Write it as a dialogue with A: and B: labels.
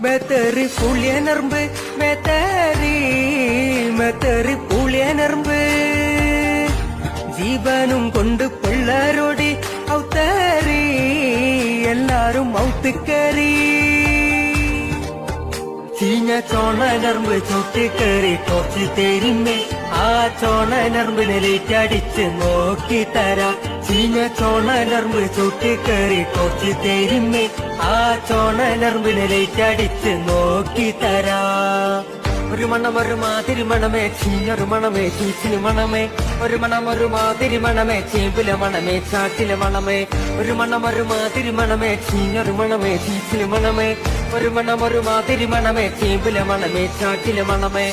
A: മെത്തേറി പുളിയനർമ്പ് മെത്തേറി പുളിയനർമ്പ് ജീവനും കൊണ്ട് പിള്ളേരോടി ഔത്തേറി എല്ലാരും ഔത്തുക്കേറി ചീഞ്ഞ ചോണനർമ്പ് ചുട്ടിക്കേറി ടോർച്ച് തേരിമ്മേ ആ ചോണനർമ്പിനെ ലേറ്റടിച്ച് നോക്കി തരാം ചീഞ്ഞ ചോണനർമ്പ് ചുട്ടിക്കേറി ടോർച്ച് തേരിമ്മേ ആ ചോണനർമ്പിനെ ലേറ്റടിച്ച് നോക്കി തരാം ഒരു മണം ഒരു മാതിരി മണമേ ചീഞ്ഞൊരു മണമേ ചീച്ചിന് മണമേ ഒരു മണം ഒരു മാതിരി മണമേ ചേമ്പിലെ മണമേ ചാട്ടിലെ മണമേ ഒരു മണം ഒരു മാതിരി മണമേ ചീഞ്ഞൊരു മണമേ ചീച്ചിന് മണമേ ഒരു മണം ഒരു മാതിരി മണമേ ചേമ്പിലെ മണമേ ചാട്ടിലെ മണമേ